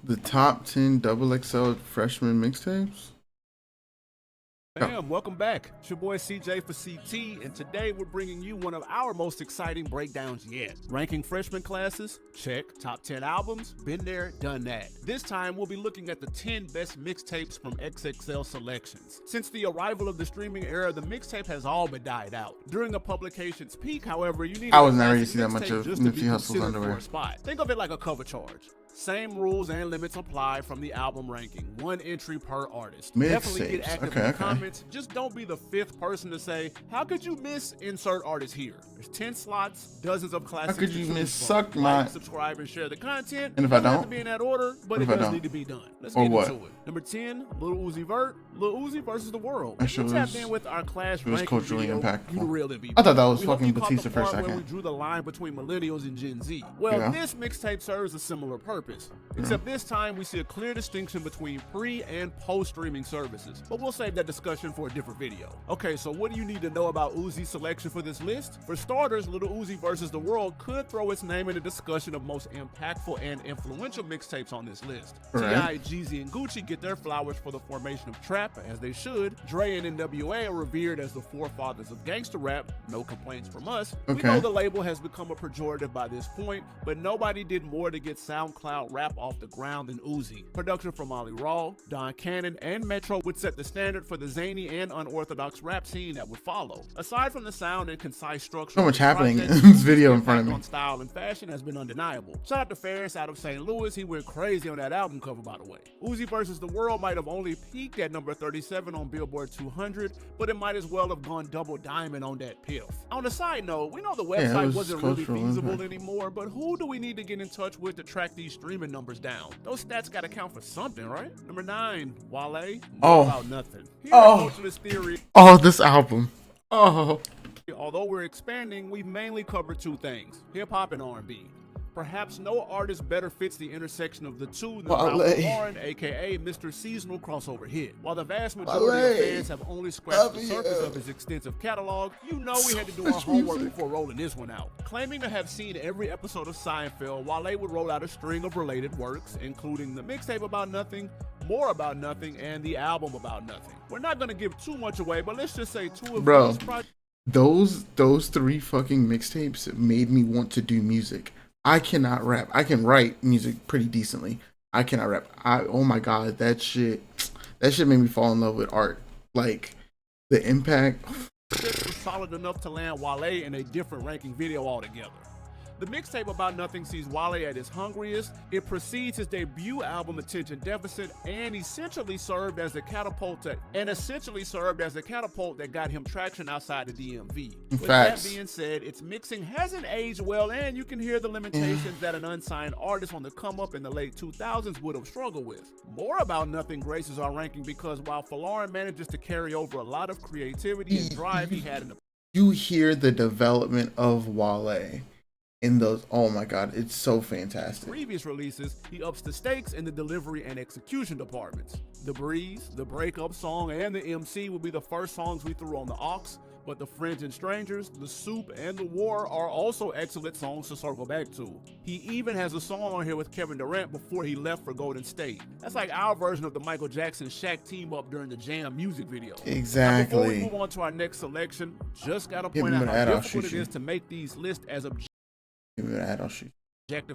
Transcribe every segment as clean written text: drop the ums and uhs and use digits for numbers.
The top 10 XXL freshman mixtapes? Bam, welcome back. It's your boy CJ for CT, and today we're bringing you one of our most exciting breakdowns yet. Ranking freshman classes? Check. Top 10 albums? Been there, done that. This time we'll be looking at the 10 best mixtapes from XXL selections. Since the arrival of the streaming era, the mixtape has all but died out. During the publication's peak, however, you need I wasn't ready to see that much of Nipsey Hussle's underwear. Think of it like a cover charge. Same rules and limits apply from the album ranking. One entry per artist. Definitely get active in the comments. Just don't be the fifth person to say, how could you miss insert artist here? There's 10 slots, dozens of classics. How could you miss suck my... Like, subscribe, and share the content. And if I don't? It doesn't have to be in that order, but it does need to be done. Let's get into it. Number 10, Lil Uzi Vert. Lil Uzi versus the World. We tapped in with our class ranking culturally video. impactful. I thought that was fucking Batista for a second. Where we drew the line between millennials and Gen Z. Well, this mixtape serves a similar purpose. Except this time we see a clear distinction between pre and post streaming services, but we'll save that discussion for a different video. Okay, so what do you need to know about Uzi's selection for this list? For starters, Lil Uzi versus the World could throw its name in the discussion of most impactful and influential mixtapes on this list. T.I., Jeezy, and Gucci get their flowers for the formation of trap, as they should. Dre and NWA are revered as the forefathers of gangster rap, no complaints from us. We know the label has become a pejorative by this point, but nobody did more to get SoundCloud rap off the ground than Uzi. Production from Molly Raw, Don Cannon, and Metro would set the standard for the zany and unorthodox rap scene that would follow. Aside from the sound and concise structure, so much happening in this video in front of me. On style and fashion has been undeniable. Shout out to Ferris out of St. Louis. He went crazy on that album cover, by the way. Uzi versus the World might have only peaked at number 37 on Billboard 200, but it might as well have gone double diamond on that piff. On a side note, we know the website wasn't really feasible anymore, but who do we need to get in touch with to track these streaming numbers down? Those stats gotta count for something, right? Number 9, Wale. About nothing. This album. Although we're expanding, we've mainly covered two things: hip hop and R&B. Perhaps no artist better fits the intersection of the two than Ralph Lauren, aka Mr. Seasonal Crossover Hit. While the vast majority of fans have only scratched the surface of his extensive catalog, you know we had to do our homework before rolling this one out. Claiming to have seen every episode of Seinfeld, Wale would roll out a string of related works, including the mixtape About Nothing, More About Nothing, and the album About Nothing. We're not going to give too much away, but let's just say two of these projects. Those three fucking mixtapes made me want to do music. I cannot rap. I can write music pretty decently. I cannot rap. Oh my god, that shit made me fall in love with art. Like the impact. This was solid enough to land Wale in a different ranking video altogether. The mixtape About Nothing sees Wale at his hungriest. It precedes his debut album Attention Deficit and essentially served as the catapult that got him traction outside the DMV. With that being said, its mixing hasn't aged well, and you can hear the limitations that an unsigned artist on the come up in the late 2000s would have struggled with. More About Nothing graces our ranking because while Folarin manages to carry over a lot of creativity and drive he had in the... You hear the development of Wale in those. Oh my god, it's so fantastic. Previous releases, he ups the stakes in the delivery and execution departments. The Breeze, the Breakup Song, and the MC will be the first songs we threw on the aux, but The Friends and Strangers, The Soup, and The War are also excellent songs to circle back to. He even has a song on here with Kevin Durant before he left for Golden State. That's like our version of the Michael Jackson-Shaq team up during the Jam music video. Exactly. Now, before we move on to our next selection, just gotta point out how difficult it is to make these lists as objective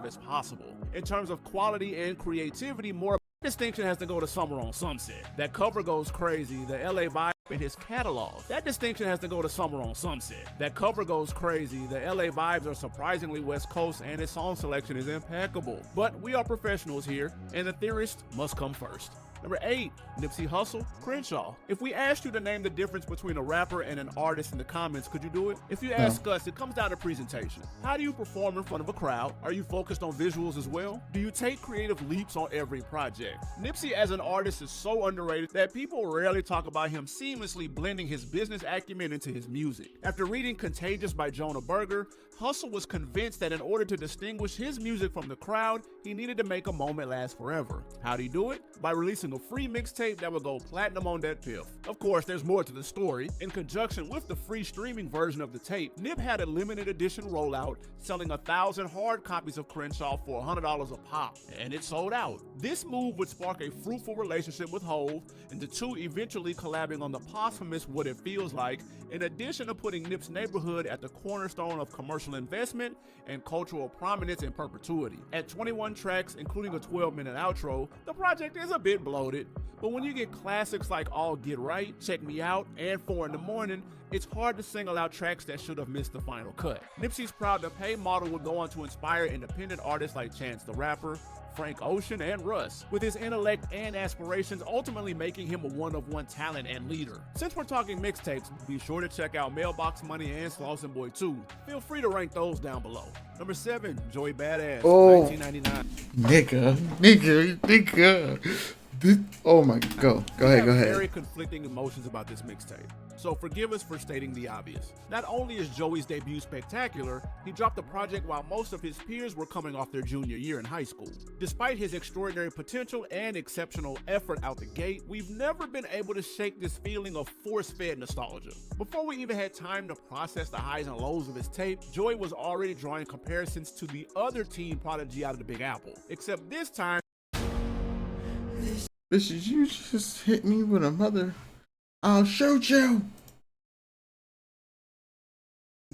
as possible. In terms of quality and creativity, more distinction has to go to Summer on Sunset. That cover goes crazy. The LA vibe in his catalog. That distinction has to go to Summer on Sunset. That cover goes crazy. The LA vibes are surprisingly West Coast, and his song selection is impeccable. But we are professionals here, and the theorist must come first. Number 8, Nipsey Hussle, Crenshaw. If we asked you to name the difference between a rapper and an artist in the comments, could you do it? If you ask us, it comes down to presentation. How do you perform in front of a crowd? Are you focused on visuals as well? Do you take creative leaps on every project? Nipsey as an artist is so underrated that people rarely talk about him seamlessly blending his business acumen into his music. After reading Contagious by Jonah Berger, Hussle was convinced that in order to distinguish his music from the crowd, he needed to make a moment last forever. How'd he do it? By releasing a free mixtape that would go platinum on that piff. Of course, there's more to the story. In conjunction with the free streaming version of the tape, Nip had a limited edition rollout selling 1,000 hard copies of Crenshaw for $100 a pop, and it sold out. This move would spark a fruitful relationship with Hove, and the two eventually collabing on the posthumous What It Feels Like, in addition to putting Nip's Neighborhood at the cornerstone of commercial investment and cultural prominence in perpetuity. At 21 tracks, including a 12-minute outro, the project is a bit bloated, but when you get classics like All Get Right, Check Me Out, and 4 in the Morning, it's hard to single out tracks that should have missed the final cut. Nipsey's Proud to Pay model would go on to inspire independent artists like Chance the Rapper, Frank Ocean, and Russ, with his intellect and aspirations ultimately making him a one-of-one talent and leader. Since we're talking mixtapes, be sure to check out Mailbox Money and Slauson Boy 2. Feel free to rank those down below. Number 7, Joey Badass, 1999. Nigga. Oh my, go ahead. Very conflicting emotions about this mixtape, so forgive us for stating the obvious. Not only is Joey's debut spectacular, he dropped the project while most of his peers were coming off their junior year in high school. Despite his extraordinary potential and exceptional effort out the gate, we've never been able to shake this feeling of force-fed nostalgia. Before we even had time to process the highs and lows of his tape, Joey was already drawing comparisons to the other teen prodigy out of the Big Apple, except this time, Bitches, you just hit me with a mother. I'll shoot you.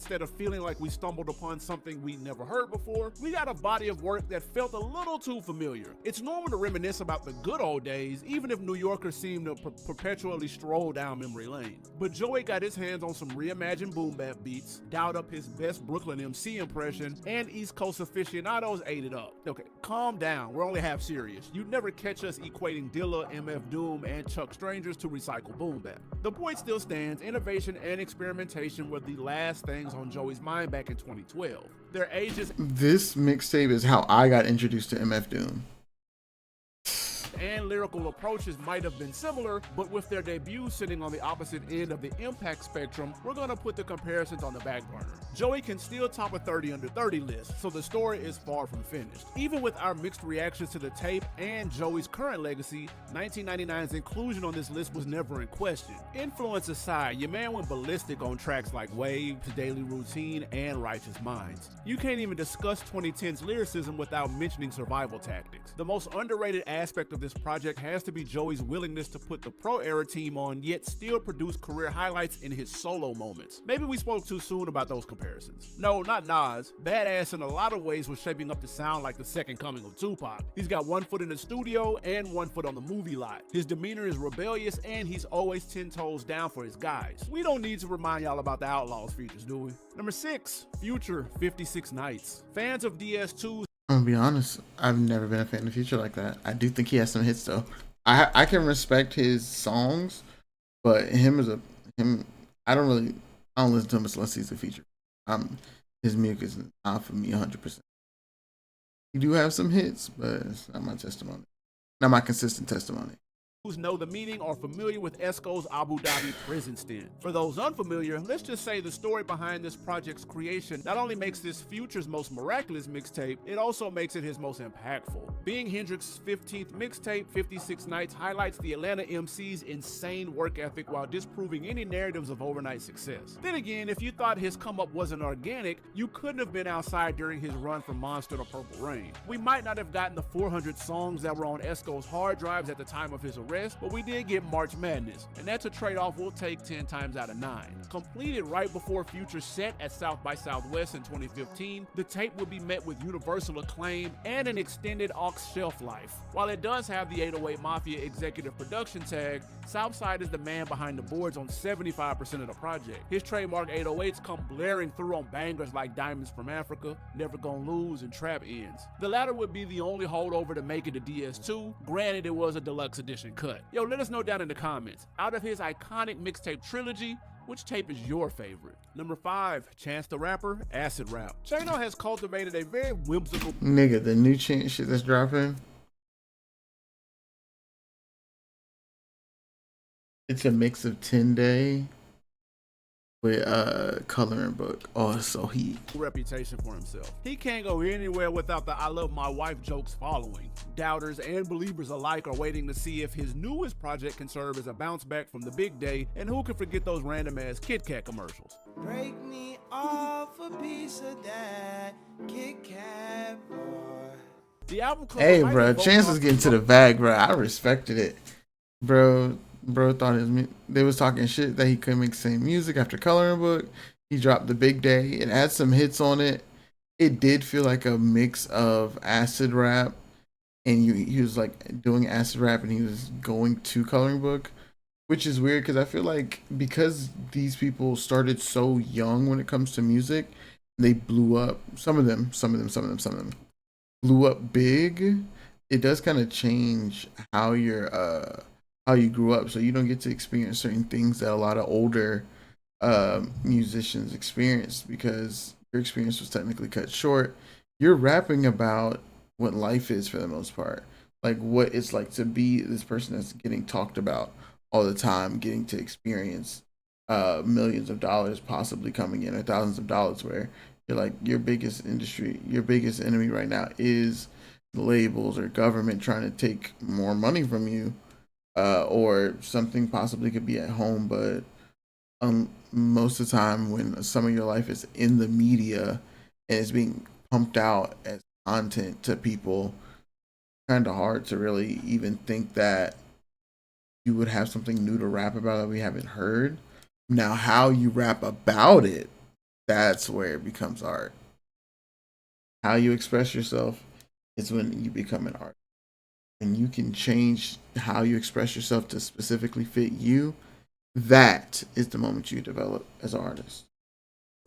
instead of feeling like we stumbled upon something we never heard before, we got a body of work that felt a little too familiar. It's normal to reminisce about the good old days, even if New Yorkers seem to perpetually stroll down memory lane. But Joey got his hands on some reimagined boom bap beats, dialed up his best Brooklyn MC impression, and East Coast aficionados ate it up. Okay, calm down, we're only half serious. You'd never catch us equating Dilla, MF Doom, and Chuck Strangers to recycle boom bap. The point still stands, innovation and experimentation were the last things on Joey's mind back in 2012. Their ages This mixtape is how I got introduced to MF Doom. and lyrical approaches might have been similar, but with their debut sitting on the opposite end of the impact spectrum, we're gonna put the comparisons on the back burner. Joey can still top a 30 under 30 list, so the story is far from finished. Even with our mixed reactions to the tape and Joey's current legacy, 1999's inclusion on this list was never in question. Influence aside, your man went ballistic on tracks like Waves, Daily Routine, and Righteous Minds. You can't even discuss 2010's lyricism without mentioning Survival Tactics. The most underrated aspect of this project has to be Joey's willingness to put the pro-era team on, yet still produce career highlights in his solo moments. Maybe we spoke too soon about those comparisons. No, not Nas. Badass in a lot of ways was shaping up to sound like the second coming of Tupac. He's got one foot in the studio and one foot on the movie lot. His demeanor is rebellious and he's always 10 toes down for his guys. We don't need to remind y'all about the Outlaws features, do we? Number 6, Future, 56 Nights. Fans of DS2's I'm gonna be honest, I've never been a fan of Future like that. I do think he has some hits though. I can respect his songs, but I don't listen to him unless he's a feature. His music is not for me 100%. He do have some hits, but it's not my testimony. Not my consistent testimony. know the meaning are familiar with Esco's Abu Dhabi prison stint. For those unfamiliar, let's just say the story behind this project's creation not only makes this Future's most miraculous mixtape, it also makes it his most impactful. Being Hendrix's 15th mixtape, 56 Nights highlights the Atlanta MC's insane work ethic while disproving any narratives of overnight success. Then again, if you thought his come up wasn't organic, you couldn't have been outside during his run from Monster to Purple Rain. We might not have gotten the 400 songs that were on Esco's hard drives at the time of his arrest, but we did get March Madness, and that's a trade-off we'll take 10 times out of 9. Completed right before Future set at South by Southwest in 2015, the tape would be met with universal acclaim and an extended aux shelf life. While it does have the 808 Mafia executive production tag, Southside is the man behind the boards on 75% of the project. His trademark 808s come blaring through on bangers like Diamonds from Africa, Never Gonna Lose, and Trap Ends. The latter would be the only holdover to make it to DS2, granted it was a deluxe edition cut. Yo, let us know down in the comments, out of his iconic mixtape trilogy, which tape is your favorite? Number 5, Chance the Rapper, Acid Rap. Chano has cultivated a very whimsical Nigga, the new Chance shit that's dropping, it's a mix of 10 Day with coloring book. Oh, it's so heat. Reputation for himself. He can't go anywhere without the I love my wife jokes following. Doubters and believers alike are waiting to see if his newest project can serve as a bounce back from the big day, and who can forget those random ass Kit Kat commercials. Break me off a piece of that Kit Kat bar. The album cover Hey, might bro, evoke Chance was getting to the bag, bro. I respected it, bro. Bro thought they was talking shit that he couldn't make the same music after coloring book. He dropped the big day. It had some hits on it. It did feel like a mix of acid rap, and he was like doing acid rap, and he was going to coloring book, which is weird because I feel like because these people started so young when it comes to music, they blew up. Some of them blew up big. It does kind of change how how you grew up, so you don't get to experience certain things that a lot of older musicians experienced because your experience was technically cut short. You're rapping about what life is for the most part, like what it's like to be this person that's getting talked about all the time, getting to experience millions of dollars possibly coming in or thousands of dollars, where you're like your biggest enemy right now is the labels or government trying to take more money from you, or something possibly could be at home, but most of the time when some of your life is in the media and it's being pumped out as content to people, kind of hard to really even think that you would have something new to rap about that we haven't heard. Now, how you rap about it, that's where it becomes art. How you express yourself is when you become an artist. And you can change how you express yourself to specifically fit you. That is the moment you develop as an artist.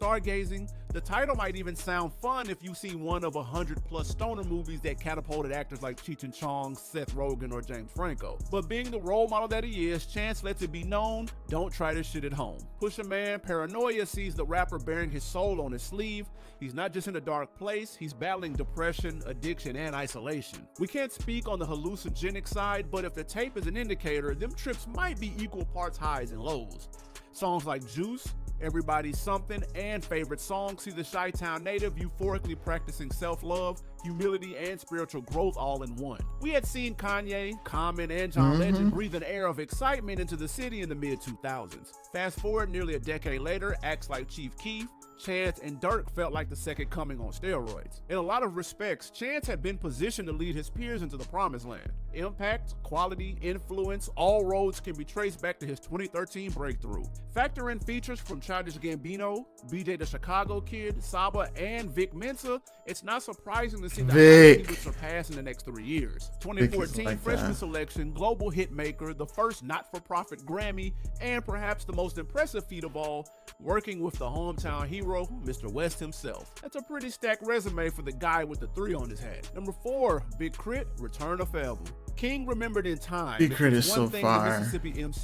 Stargazing, the title might even sound fun if you've seen one of 100+ stoner movies that catapulted actors like Cheech and Chong, Seth Rogen, or James Franco. But being the role model that he is, Chance lets it be known, don't try this shit at home. Pusha Man Paranoia sees the rapper bearing his soul on his sleeve. He's not just in a dark place, he's battling depression, addiction, and isolation. We can't speak on the hallucinogenic side, but if the tape is an indicator, them trips might be equal parts highs and lows. Songs like Juice, Everybody's Something, and Favorite Song see the Chi-Town native euphorically practicing self-love, humility, and spiritual growth all in one. We had seen Kanye, Common, and John Legend breathe an air of excitement into the city in the mid-2000s. Fast forward nearly a decade later, acts like Chief Keef, Chance, and Dirk felt like the second coming on steroids. In a lot of respects, Chance had been positioned to lead his peers into the promised land. Impact, quality, influence, all roads can be traced back to his 2013 breakthrough. Factor in features from Childish Gambino, BJ the Chicago Kid, Saba, and Vic Mensa, it's not surprising to see the heights he would surpass in the next 3 years. 2014 like Freshman Selection, Global Hitmaker, the first not-for-profit Grammy, and perhaps the most impressive feat of all, working with the hometown hero, Mr. West himself. That's a pretty stacked resume for the guy with the 3 on his hat. Number 4, Big Crit, Return of Forever. King remembered in time. Big Crit is so fire.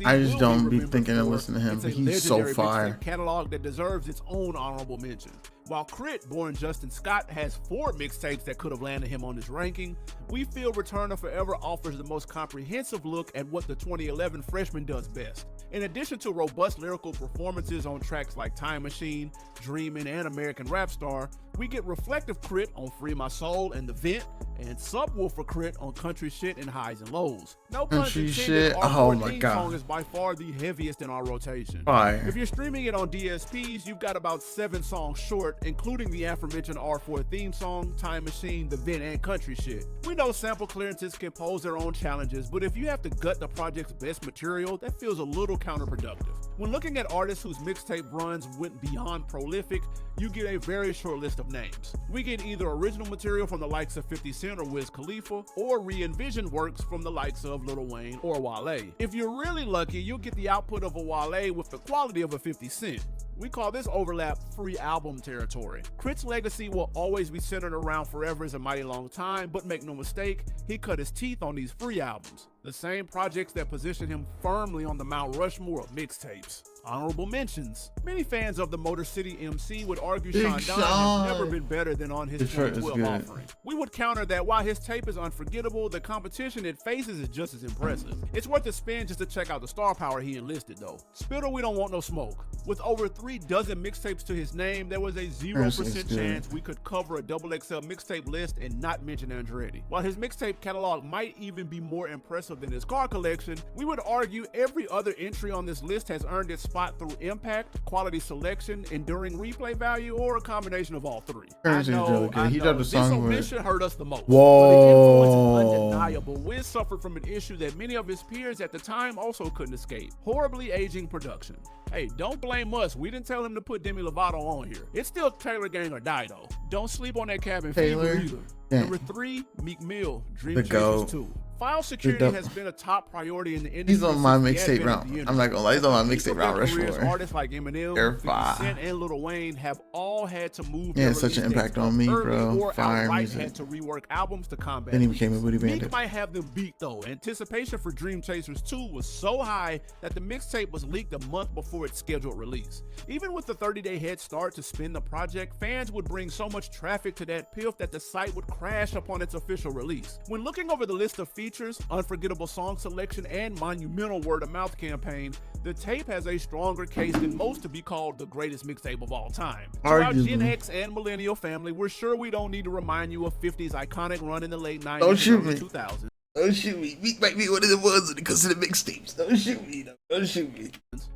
I just don't be thinking and listening to him, but he's so fire. Catalog that deserves its own honorable mention. While Crit, born Justin Scott, has 4 mixtapes that could have landed him on this ranking, we feel Return of Forever offers the most comprehensive look at what the 2011 freshman does best. In addition to robust lyrical performances on tracks like Time Machine, Dreamin', and American Rap Star, we get reflective Crit on Free My Soul and The Vent, and Subwoofer Crit on Country Shit and Highs and Lows. No pun intended, our 14 song is by far the heaviest in our rotation. Fire. If you're streaming it on DSPs, you've got about 7 songs short, including the aforementioned R4 theme song, Time Machine, The Vent, and Country Shit. We know sample clearances can pose their own challenges, but if you have to gut the project's best material, that feels a little counterproductive. When looking at artists whose mixtape runs went beyond prolific, you get a very short list of names. We get either original material from the likes of 50 Cent or Wiz Khalifa, or re-envisioned works from the likes of Lil Wayne or Wale. If you're really lucky, you'll get the output of a Wale with the quality of a 50 Cent. We call this overlap free album territory. Crit's legacy will always be centered around Forever is a Mighty Long Time, but make no mistake, he cut his teeth on these free albums. The same projects that position him firmly on the Mount Rushmore of mixtapes. Honorable mentions. Many fans of the Motor City MC would argue Big Sean Sean Don has never been better than on his Detroit is 2012 good. offering. We would counter that while his tape is unforgettable, the competition it faces is just as impressive. It's worth a spin just to check out the star power he enlisted though. Spitter, we don't want no smoke. With over 3 dozen mixtapes to his name, there was a 0% chance we could cover a XXL mixtape list and not mention Andretti. While his mixtape catalog might even be more impressive than his car collection, we would argue every other entry on this list has earned its spot through impact, quality selection, enduring replay value, or a combination of all 3. Currency is really good. He dropped a This song with omission hurt us the most. Whoa. But the influence is undeniable. Wiz suffered from an issue that many of his peers at the time also couldn't escape: horribly aging production. Hey, don't blame us. We didn't tell him to put Demi Lovato on here. It's still Taylor Gang or die though. Don't sleep on that Cabin Taylor. Fever either. Yeah. Number 3, Meek Mill, Dream The Chasers GOAT. 2. File security has been a top priority in the industry. He's on my since the mixtape advent of round. the internet. I'm not gonna lie, he's on my Peak mixtape of round. their Rush careers, for. artists like Eminem, They're 50 fire. Cent, and Lil Wayne have all had to move. Yeah, their such an release impact dates on me, early bro. Or Fire outright music. had to rework albums to combat. Then he became a these. booty Meek bandit. might have them beat though. Anticipation for Dream Chasers 2 was so high that the mixtape was leaked a month before its scheduled release. Even with the 30-day head start to spin the project, fans would bring so much traffic to that piff that the site would crash upon its official release. When looking over the list of features, unforgettable song selection, and monumental word-of-mouth campaign, the tape has a stronger case than most to be called the greatest mixtape of all time. To our Arguably. Gen X and Millennial family, we're sure we don't need to remind you of 50's iconic run in the late 90s Don't and shoot early me. 2000s. Don't shoot me. Meek might be one of the ones when it comes to the mixtapes. Don't shoot me. Don't shoot me.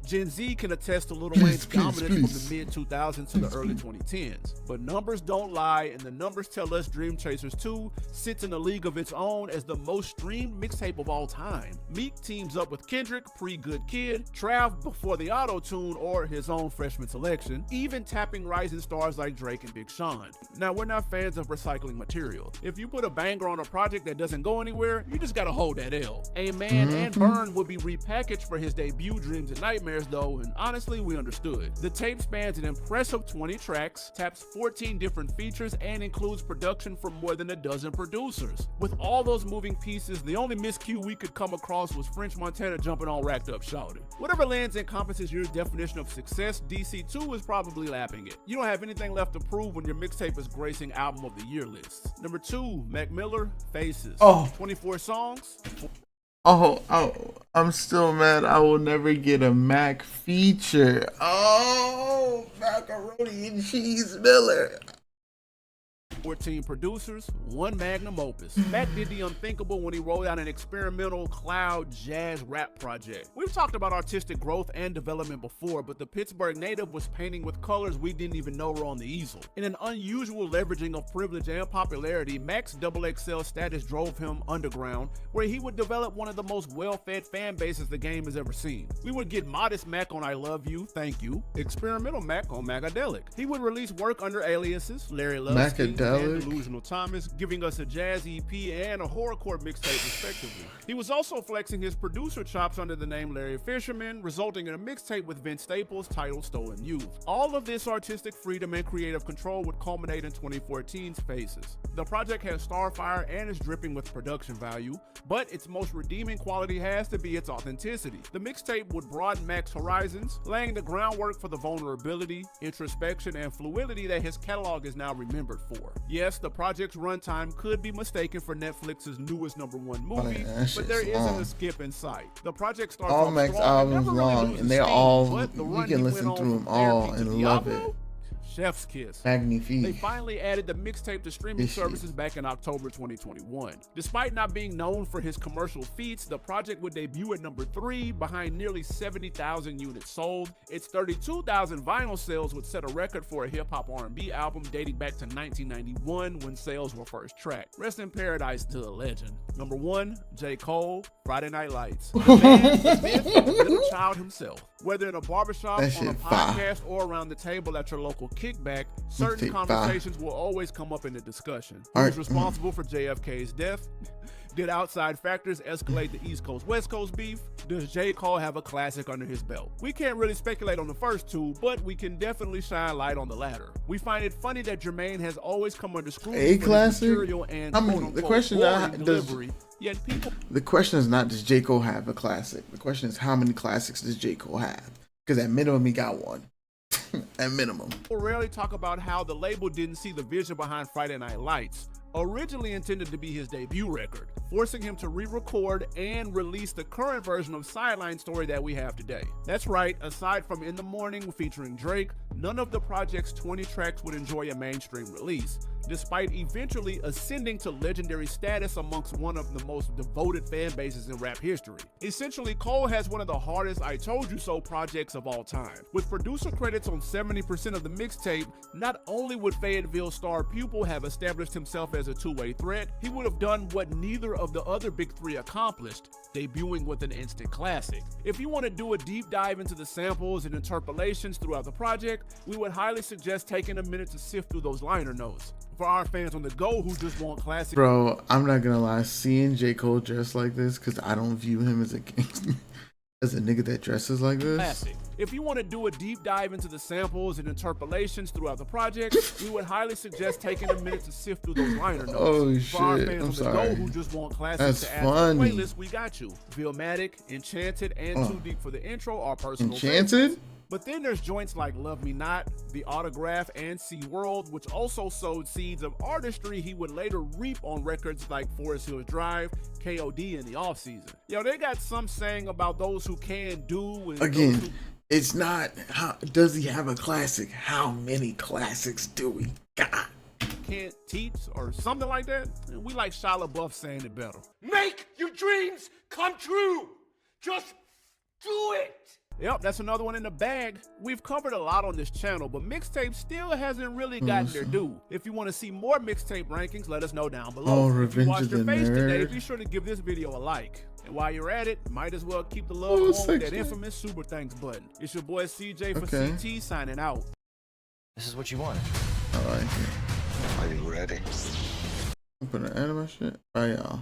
Gen Z can attest to Lil Please, Wayne's please, dominance please. from the mid-2000s to the early 2010s. But numbers don't lie, and the numbers tell us Dream Chasers 2 sits in a league of its own as the most streamed mixtape of all time. Meek teams up with Kendrick, pre-Good Kid, Trav before the auto-tune or his own freshman selection, even tapping rising stars like Drake and Big Sean. Now, we're not fans of recycling material. If you put a banger on a project that doesn't go anywhere, you just gotta hold that L. A-Man and Burn would be repackaged for his debut Dreams and Nightmares though, and honestly, we understood. The tape spans an impressive 20 tracks, taps 14 different features, and includes production from more than a dozen producers. With all those moving pieces, the only miscue we could come across was French Montana jumping on Racked Up Shawty. Whatever lens encompasses your definition of success, DC2 is probably lapping it. You don't have anything left to prove when your mixtape is gracing Album of the Year lists. Number 2, Mac Miller, Faces. Oh. 24 songs. Oh, I'm still mad I will never get a Mac feature. Oh, macaroni and cheese Miller. 14 producers, 1 magnum opus. Mac did the unthinkable when he rolled out an experimental cloud jazz rap project. We've talked about artistic growth and development before, but the Pittsburgh native was painting with colors we didn't even know were on the easel. In an unusual leveraging of privilege and popularity, Mac's XXL status drove him underground, where he would develop one of the most well-fed fan bases the game has ever seen. We would get Modest Mac on I Love You, Thank You, Experimental Mac on Macadelic. He would release work under aliases, Larry Lovestein, Macadelic. and Delusional Thomas, giving us a jazz EP and a horrorcore mixtape respectively. He was also flexing his producer chops under the name Larry Fisherman, resulting in a mixtape with Vince Staples titled Stolen Youth. All of this artistic freedom and creative control would culminate in 2014's Faces. The project has starfire and is dripping with production value, but its most redeeming quality has to be its authenticity. The mixtape would broaden Mac's horizons, laying the groundwork for the vulnerability, introspection, and fluidity that his catalog is now remembered for. Yes, the project's runtime could be mistaken for Netflix's newest #1 movie, that but there shit's isn't long. a skip in sight. The project starts All off Mac's strong and albums never really long, loses and they're steam, all but the you run can he listen went through on them from all Therapy to and love Diablo, it. Chef's kiss. Magnifique. They finally added the mixtape to streaming This shit. services back in October 2021. Despite not being known for his commercial feats, the project would debut at number 3 behind nearly 70,000 units sold. Its 32,000 vinyl sales would set a record for a hip-hop R&B album dating back to 1991 when sales were first tracked. Rest in paradise to a legend. Number 1, J. Cole, Friday Night Lights. The man, the myth, the little child himself. Whether in a barbershop, That on a shit fire. podcast, or around the table at your local kickback, certain Mixtape fire. conversations will always come up in the discussion. Who Art- was responsible for JFK's death? Did outside factors escalate the East Coast West Coast beef? Does J. Cole have a classic under his belt? We can't really speculate on the first two, but we can definitely shine light on the latter. We find it funny that Jermaine has always come under scrutiny A for classic? his material and I mean, quote-unquote the question boring does- delivery. Yet people The question is not does J. Cole have a classic. The question is how many classics does J. Cole have? Because at minimum, he got one. At minimum. People rarely talk about how the label didn't see the vision behind Friday Night Lights, originally intended to be his debut record, forcing him to re-record and release the current version of Sideline Story that we have today. That's right, aside from In the Morning featuring Drake, none of the project's 20 tracks would enjoy a mainstream release, despite eventually ascending to legendary status amongst one of the most devoted fan bases in rap history. Essentially, Cole has one of the hardest I Told You So projects of all time. With producer credits on 70% of the mixtape, not only would Fayetteville star Pupil have established himself as a two-way threat, he would have done what neither of the other big three accomplished, debuting with an instant classic. If you want to do a deep dive into the samples and interpolations throughout the project, we would highly suggest taking a minute to sift through those liner notes. For our fans on the go who just want classic. Bro, I'm not gonna lie, seeing J. Cole dressed like this, because I don't view him as a as a nigga that dresses like this. Classic. If you want to do a deep dive into the samples and interpolations throughout the project, we would highly suggest taking a minute to sift through those liner notes. Oh For our shit, fans I'm on the sorry. go who just want classics That's to add funny. to the playlist, we got you. Filmatic, Enchanted, and Too Deep for the Intro are personal Enchanted? favorites. But then there's joints like Love Me Not, The Autograph, and Sea World, which also sowed seeds of artistry he would later reap on records like Forest Hills Drive, KOD, in the offseason. Yo, they got some saying about those who can do and Again, those who it's not how does he have a classic? How many classics do we got? can't teach or something like that. And we like Shia LaBeouf saying it better. Make your dreams come true. Just do it. Yep, that's another one in the bag. We've covered a lot on this channel, but mixtape still hasn't really gotten their due. If you want to see more mixtape rankings, let us know down below. Oh, If you Revenge watched of your the face today, Nerd. be sure to give this video a like. And while you're at it, might as well keep the love Oh, going with that section. infamous super thanks button. It's your boy CJ for Okay. CT signing out. This is what you wanted. I like it. Are you ready? I'm putting an anime shit. Bye, y'all.